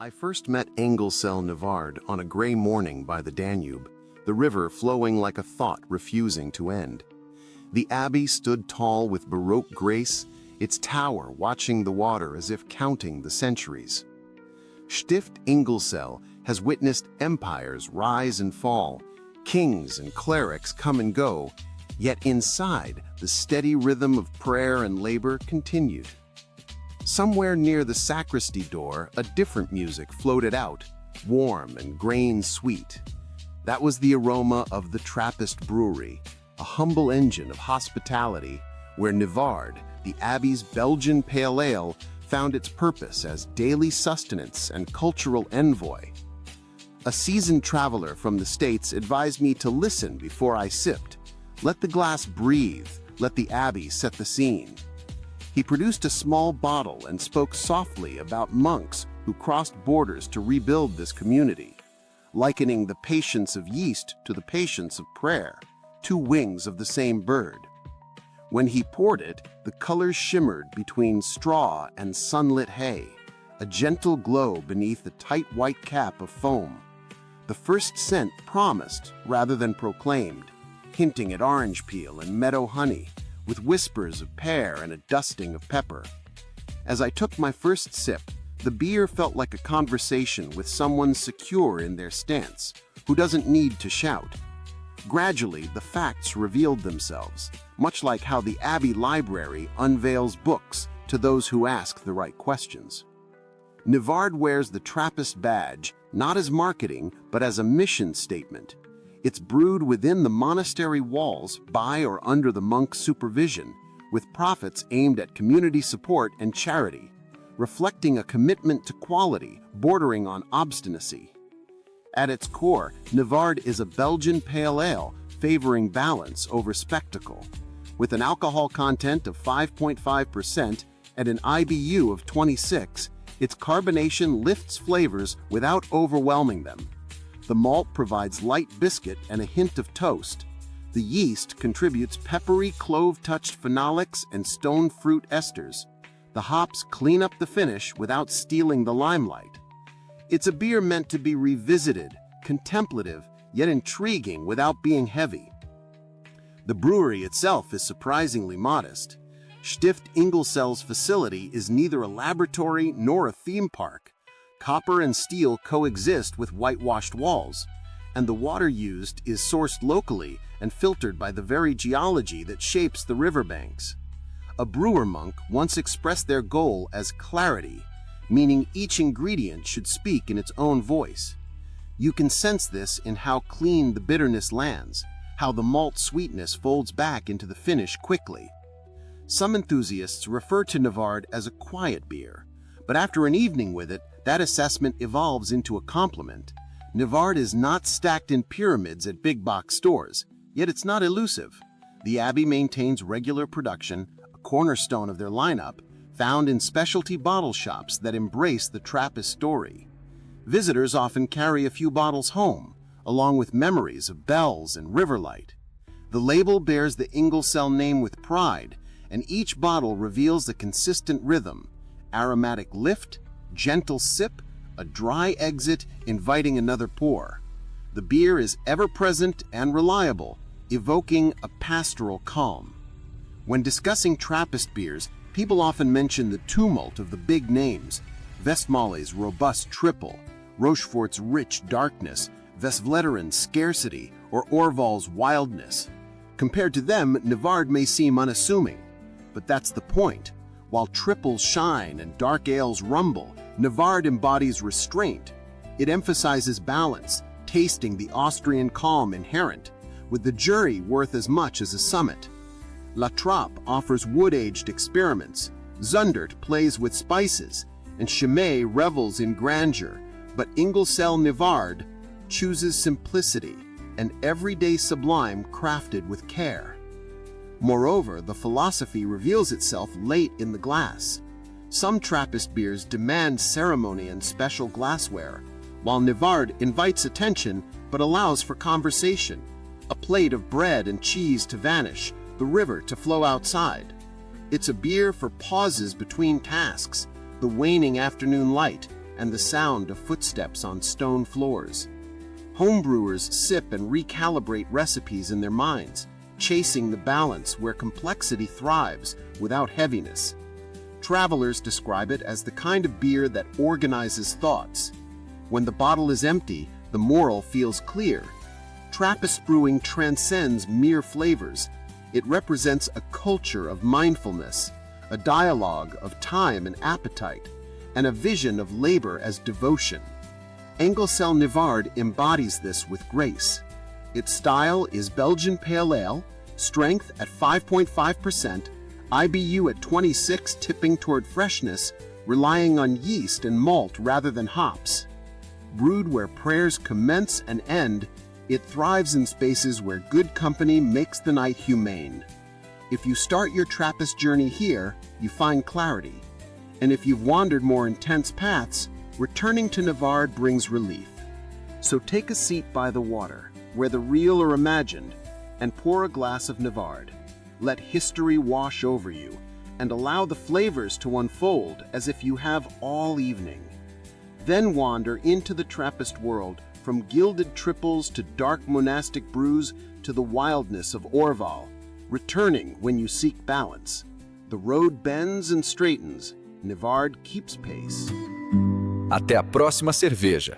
I first met Engelszell Nivard on a gray morning by the Danube, the river flowing like a thought refusing to end. The abbey stood tall with baroque grace, its tower watching the water as if counting the centuries. Stift Engelszell has witnessed empires rise and fall, kings and clerics come and go, yet inside, the steady rhythm of prayer and labor continued. Somewhere near the sacristy door, a different music floated out, warm and grain-sweet. That was the aroma of the Trappist brewery, a humble engine of hospitality where Nivard, the abbey's Belgian pale ale, found its purpose as daily sustenance and cultural envoy. A seasoned traveler from the States advised me to listen before I sipped. Let the glass breathe, let the abbey set the scene. He produced a small bottle and spoke softly about monks who crossed borders to rebuild this community, likening the patience of yeast to the patience of prayer, two wings of the same bird. When he poured it, the colors shimmered between straw and sunlit hay, a gentle glow beneath the tight white cap of foam. The first scent promised rather than proclaimed, hinting at orange peel and meadow honey, with whispers of pear and a dusting of pepper. As I took my first sip, the beer felt like a conversation with someone secure in their stance, who doesn't need to shout. Gradually, the facts revealed themselves, much like how the Abbey Library unveils books to those who ask the right questions. Nivard wears the Trappist badge not as marketing, but as a mission statement. It's brewed within the monastery walls by or under the monk's supervision, with profits aimed at community support and charity, reflecting a commitment to quality bordering on obstinacy. At its core, Nivard is a Belgian pale ale favoring balance over spectacle. With an alcohol content of 5.5% and an IBU of 26, its carbonation lifts flavors without overwhelming them. The malt provides light biscuit and a hint of toast. The yeast contributes peppery clove-touched phenolics and stone fruit esters. The hops clean up the finish without stealing the limelight. It's a beer meant to be revisited, contemplative, yet intriguing without being heavy. The brewery itself is surprisingly modest. Stift Engelszell's facility is neither a laboratory nor a theme park. Copper and steel coexist with whitewashed walls, and the water used is sourced locally and filtered by the very geology that shapes the riverbanks. A brewer monk once expressed their goal as clarity, meaning each ingredient should speak in its own voice. You can sense this in how clean the bitterness lands, how the malt sweetness folds back into the finish quickly. Some enthusiasts refer to Nivard as a quiet beer, but after an evening with it, that assessment evolves into a compliment. Nivard is not stacked in pyramids at big box stores, yet it's not elusive. The Abbey maintains regular production, a cornerstone of their lineup, found in specialty bottle shops that embrace the Trappist story. Visitors often carry a few bottles home, along with memories of bells and riverlight. The label bears the Engelszell name with pride, and each bottle reveals a consistent rhythm: aromatic lift, gentle sip, a dry exit inviting another pour. The beer is ever-present and reliable, evoking a pastoral calm. When discussing Trappist beers, people often mention the tumult of the big names: Westmale's robust triple, Rochefort's rich darkness, Westvletteren's scarcity, or Orval's wildness. Compared to them, Nivard may seem unassuming, but that's the point. While triples shine and dark ales rumble, Nivard embodies restraint. It emphasizes balance, tasting the Austrian calm inherent, with the jury worth as much as a summit. La Trappe offers wood-aged experiments, Zundert plays with spices, and Chimay revels in grandeur, but Engelszell Nivard chooses simplicity, an everyday sublime crafted with care. Moreover, the philosophy reveals itself late in the glass. Some Trappist beers demand ceremony and special glassware, while Nivard invites attention but allows for conversation. A plate of bread and cheese to vanish, the river to flow outside. It's a beer for pauses between tasks, the waning afternoon light, and the sound of footsteps on stone floors. Homebrewers sip and recalibrate recipes in their minds, chasing the balance where complexity thrives without heaviness. Travelers describe it as the kind of beer that organizes thoughts. When the bottle is empty, the moral feels clear. Trappist brewing transcends mere flavors. It represents a culture of mindfulness, a dialogue of time and appetite, and a vision of labor as devotion. Engelszell Nivard embodies this with grace. Its style is Belgian Pale Ale, strength at 5.5%, IBU at 26, tipping toward freshness, relying on yeast and malt rather than hops. Brewed where prayers commence and end, it thrives in spaces where good company makes the night humane. If you start your Trappist journey here, you find clarity. And if you've wandered more intense paths, returning to Nivard brings relief. So take a seat by the water, whether real or imagined, and pour a glass of Nivard. Let history wash over you, and allow the flavors to unfold as if you have all evening. Then wander into the Trappist world, from gilded triples to dark monastic brews to the wildness of Orval, returning when you seek balance. The road bends and straightens, Nivard keeps pace. Até a próxima cerveja.